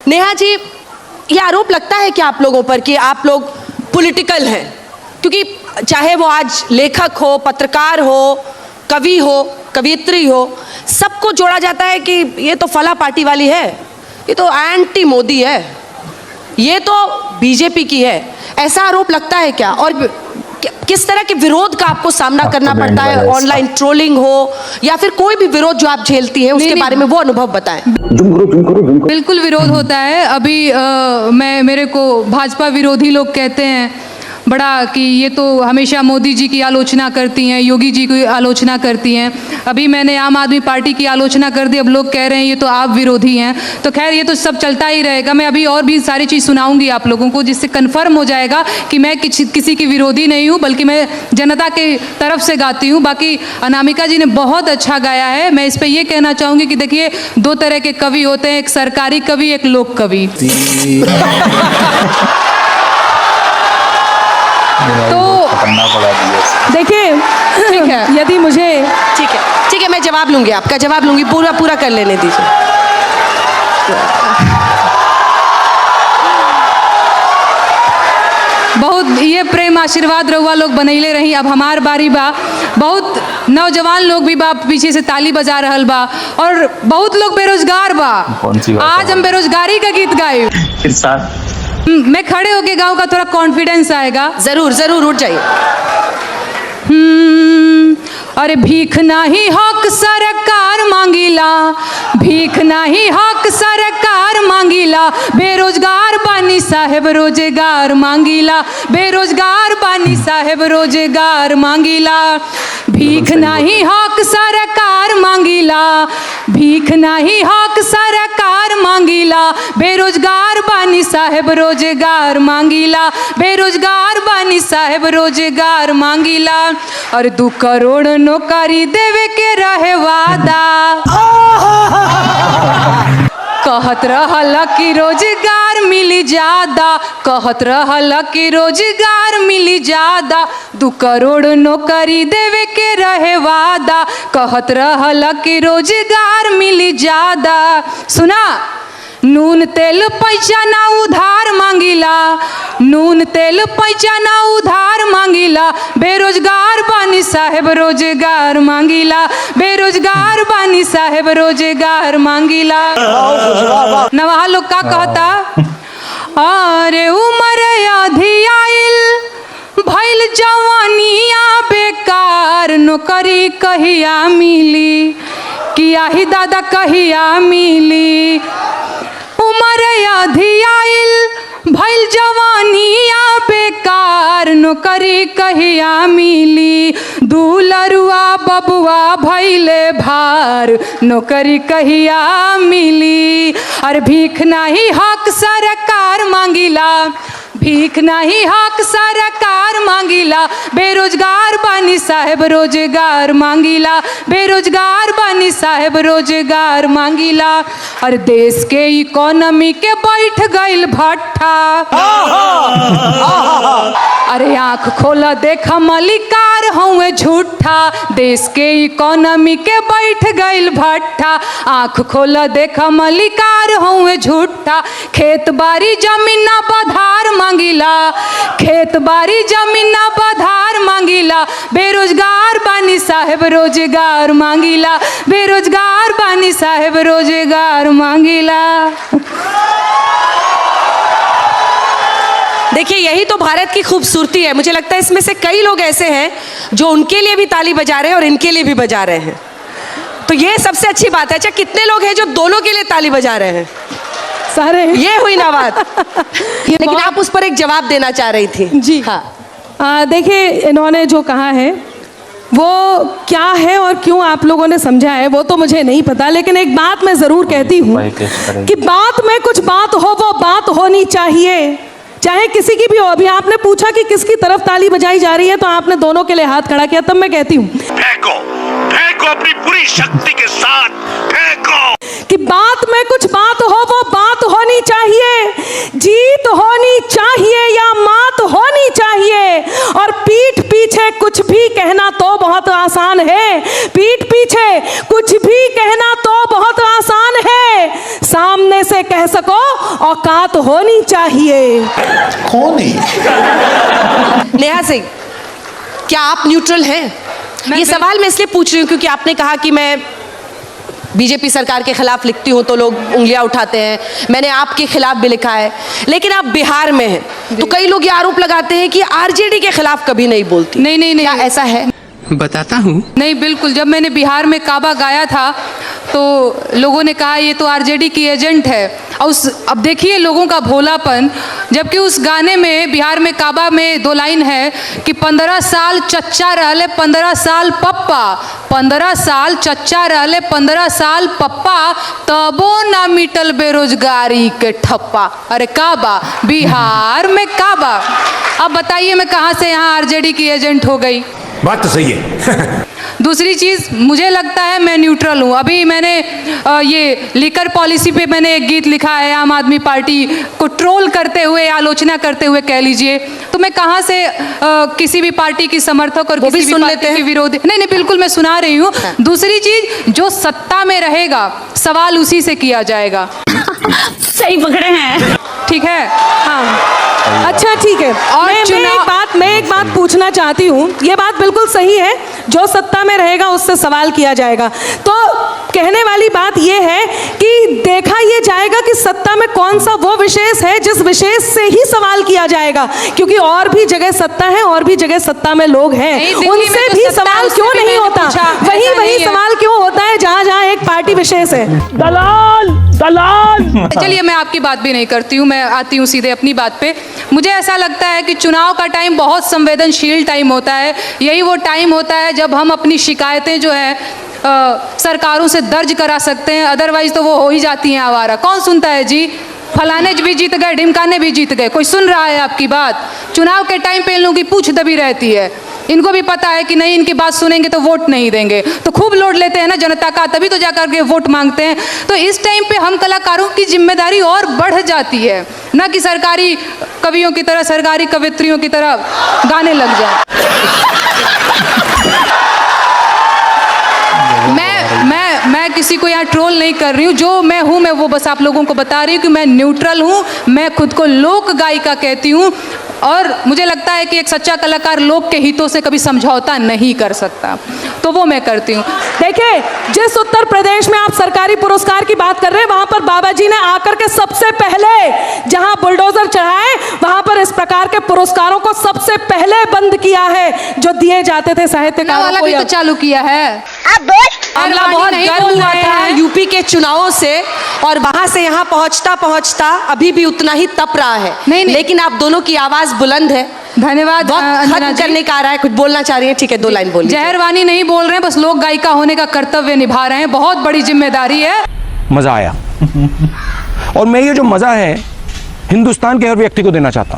नेहा जी, ये आरोप लगता है कि आप लोगों पर कि आप लोग पॉलिटिकल हैं, क्योंकि चाहे वो आज लेखक हो, पत्रकार हो, कवि हो, कवियत्री हो, सबको जोड़ा जाता है कि ये तो फला पार्टी वाली है, ये तो एंटी मोदी है, ये तो बीजेपी की है। ऐसा आरोप लगता है क्या? और किस तरह के विरोध का आपको सामना करना पड़ता है? ऑनलाइन ट्रोलिंग हो या फिर कोई भी विरोध जो आप झेलती है, उसके बारे में वो अनुभव बताएं। बिल्कुल विरोध होता है। अभी मेरे को भाजपा विरोधी लोग कहते हैं बड़ा कि ये तो हमेशा मोदी जी की आलोचना करती हैं, योगी जी की आलोचना करती हैं। अभी मैंने आम आदमी पार्टी की आलोचना कर दी, अब लोग कह रहे हैं ये तो आप विरोधी हैं। तो खैर ये तो सब चलता ही रहेगा। मैं अभी और भी सारी चीज़ सुनाऊंगी आप लोगों को, जिससे कन्फर्म हो जाएगा कि मैं किसी की विरोधी नहीं हूँ, बल्कि मैं जनता के तरफ से गाती हूँ। बाकी अनामिका जी ने बहुत अच्छा गाया है। मैं इस पर ये कहना चाहूँगी कि देखिए, दो तरह के कवि होते हैं, एक सरकारी कवि, एक लोक कवि। तो देखिए, ठीक है, यदि मुझे ठीक है, मैं जवाब लूंगी, आपका जवाब लूंगी, पूरा कर लेने दीजिए। बहुत ये प्रेम आशीर्वाद रहुआ लोग बनैले रही। अब हमार बारी बा। बहुत नौजवान लोग भी बा पीछे से ताली बजा रहल बा, और बहुत लोग बेरोजगार बा। आज हम बेरोजगारी का गीत गाए। मैं खड़े होके गाऊं का थोड़ा कॉन्फिडेंस आएगा। जरूर उठ जाइए। अरे भीख नाही हक सरकार मांगीला, भीख नाही हक सरकार मांगीला, बेरोजगार बानी साहेब रोजगार मांगीला, बेरोजगार बानी साहेब रोजगार मांगीला। भीख नाही हक सरकार मांगीला, भीख नाही हक सरकार मांगीला, बेरोजगार बानी साहेब रोजगार मांगीला, बेरोजगार बानी साहेब रोजगार मांगीला। और 2 करोड़ नौकरी देवे के रहे वादा, कहत रहल कि रोजगार मिली ज्यादा, कहत रहल कि रोजगार मिली ज्यादा। 2 करोड़ नौकरी देवे के रहे वादा, कहत रहल कि रोजगार मिली ज्यादा। सुना, नून तेल पैसा ना उधार मांगीला, नून तेल पैसा ना उधार मांगीला, बेरोजगार बानी साहेब रोजगार मांगीला, बेरोजगार बानी साहेब रोजगार मांगीला। नवा लोग का कहता, अरे उमर आधी आइल भइल जवानिया बेकार, नौकरी कहिया मिली, किया ही दादा कहिया मिली। उमर आधी आइल भइल जवानिया बेकार, नौकरी कहिया मिली, दुलरुआ बबुआ भइले भार, नौकरी कहिया मिली। और भीख नाही हक सरकार मांगीला, भीख नहीं हक सरकार मांगीला, बेरोजगार बानी साहेब रोजगार मांगीला, बेरोजगार बानी साहेब रोजगार मांगीला। और देश के इकोनॉमी के बैठ गइल भट्ठा, अरे आँख खोला देखा मलिकार हुए झूठा, देश के इकोनॉमी के बैठ गइल भट्ठा, आँख खोला देखा मलिकार हुए झूठा। खेत बाड़ी जमीन ना बधार मांगीला, खेत बाड़ी जमीन ना बधार मांगीला, बेरोजगार बानी साहेब रोजगार मांगीला, बेरोजगार बानी साहेब रोजगार मांगीला। देखिए, यही तो भारत की खूबसूरती है। मुझे लगता है इसमें से कई लोग ऐसे हैं जो उनके लिए भी ताली बजा रहे हैं और इनके लिए भी बजा रहे हैं, तो ये सबसे अच्छी बात है। अच्छा, कितने लोग हैं जो दोनों के लिए ताली बजा रहे हैं? सारे। ये हुई ना बात। लेकिन आप उस पर एक जवाब देना चाह रही थी। जी हाँ, देखिए, इन्होंने जो कहा है वो क्या है और क्यों आप लोगों ने समझा है वो तो मुझे नहीं पता, लेकिन एक बात मैं ज़रूर कहती हूँ कि बात में कुछ बात हो, वो बात होनी चाहिए, चाहे किसी की भी हो। अभी आपने पूछा कि किसकी तरफ ताली बजाई जा रही है, तो आपने दोनों के लिए हाथ खड़ा किया, तब मैं कहती हूँ फेंको अपनी पूरी शक्ति के साथ फेंको, कि बात में कुछ बात हो, वो बात होनी चाहिए, जीत होनी चाहिए या मात होनी चाहिए। और पीठ पीछे कुछ भी कहना तो बहुत आसान है, पीठ पीछे कुछ भी कहना तो बहुत आसान है, सामने से कह सको औकात होनी चाहिए। कौन है? नेहा सिंह, क्या आप न्यूट्रल हैं? ये सवाल मैं इसलिए पूछ रही हूँ क्योंकि आपने कहा कि मैं बीजेपी सरकार के खिलाफ लिखती हूँ तो लोग उंगलियां उठाते हैं, मैंने आपके खिलाफ भी लिखा है, लेकिन आप बिहार में हैं तो कई लोग ये आरोप लगाते हैं कि आरजेडी के खिलाफ कभी नहीं बोलती। नहीं, क्या ऐसा है? बताता हूँ। नहीं, बिल्कुल। जब मैंने बिहार में काबा गाया था तो लोगों ने कहा ये तो आरजेडी की एजेंट है। और अब देखिए लोगों का भोलापन, जबकि उस गाने में बिहार में काबा में 2 लाइन है कि 15 साल चच्चा रहले 15 साल पप्पा, 15 साल चच्चा रहले 15 साल पप्पा, तबो ना मिटल बेरोजगारी के ठप्पा। अरे काबा, बिहार में काबा। अब बताइए मैं कहाँ से यहाँ आरजेडी की एजेंट हो गई? बात तो सही है। दूसरी चीज़, मुझे लगता है मैं न्यूट्रल हूँ। अभी मैंने ये लिकर पॉलिसी पे मैंने एक गीत लिखा है, आम आदमी पार्टी को ट्रोल करते हुए, आलोचना करते हुए कह लीजिए। तो मैं कहाँ से किसी भी पार्टी की समर्थक और किसी भी पार्टी की विरोधी, नहीं, बिल्कुल मैं सुना रही हूँ। दूसरी चीज़, जो सत्ता में रहेगा सवाल उसी से किया जाएगा। सही पकड़े हैं। ठीक है? हाँ, अच्छा ठीक है। और मैं एक बात पूछना चाहती हूँ, ये बात बिल्कुल सही है, जो सत्ता में रहेगा उससे सवाल किया जाएगा। तो कहने वाली बात ये है कि देखा ये जाएगा कि सत्ता में कौन सा वो विशेष है जिस विशेष से ही सवाल किया जाएगा, क्योंकि और भी जगह सत्ता है, और भी जगह सत्ता में लोग हैं, उनसे भी सवाल क्यों नहीं होता? वही सवाल क्यों होता है जहाँ जहाँ एक पार्टी विशेष है? दलाल दलाल। चलिए मैं आपकी बात भी नहीं करती हूँ, मैं आती हूँ सीधे अपनी बात पे। मुझे ऐसा लगता है कि चुनाव का टाइम बहुत संवेदनशील टाइम होता है। यही वो टाइम होता है जब हम अपनी शिकायतें जो है सरकारों से दर्ज करा सकते हैं, अदरवाइज तो वो हो ही जाती हैं आवारा। कौन सुनता है जी? फलाने भी जीत गए, ढिमकाने भी जीत गए, कोई सुन रहा है आपकी बात? चुनाव के टाइम पे इन लोगों की पूछ दबी रहती है। इनको भी पता है कि नहीं, इनकी बात सुनेंगे तो वोट नहीं देंगे, तो खूब लोड लेते हैं ना जनता का, तभी तो जाकर के वोट मांगते हैं। तो इस टाइम पे हम कलाकारों की जिम्मेदारी और बढ़ जाती है, ना कि सरकारी कवियों की तरह, सरकारी कवित्रियों की तरह गाने लग जाए। मैं किसी को यहाँ ट्रोल नहीं कर रही हूँ। जो मैं हूँ मैं वो बस आप लोगों को बता रही हूँ कि मैं न्यूट्रल हूँ। मैं खुद को लोक गायिका कहती हूँ और मुझे लगता है कि एक सच्चा कलाकार लोक के हितों से कभी समझौता नहीं कर सकता, तो वो मैं करती हूँ। देखिए, जिस उत्तर प्रदेश में आप सरकारी पुरस्कार की बात कर रहे हैं, वहां पर बाबा जी ने आकर के सबसे पहले जहां बुलडोजर चढ़ाए, वहां पर इस प्रकार के पुरस्कारों को सबसे पहले बंद किया है, जो दिए जाते थे साहित्यकारों को। भी तो चालू किया है। मामला बहुत गर्म हुआ था यूपी के चुनावों से, और वहां से यहाँ पहुंचता पहुंचता अभी भी उतना ही तप रहा है। नहीं। लेकिन आप दोनों की आवाज बुलंद है। धन्यवाद। खत्म करने का आ रहा है, कुछ बोलना चाह रही है? ठीक है, 2 लाइन बोलिए। जहरवानी नहीं बोल रहे हैं, बस लोक गायिका होने का कर्तव्य निभा रहे हैं। बहुत बड़ी जिम्मेदारी है। मजा आया और मैं ये जो मजा है हिंदुस्तान के हर व्यक्ति को देना चाहता हूँ।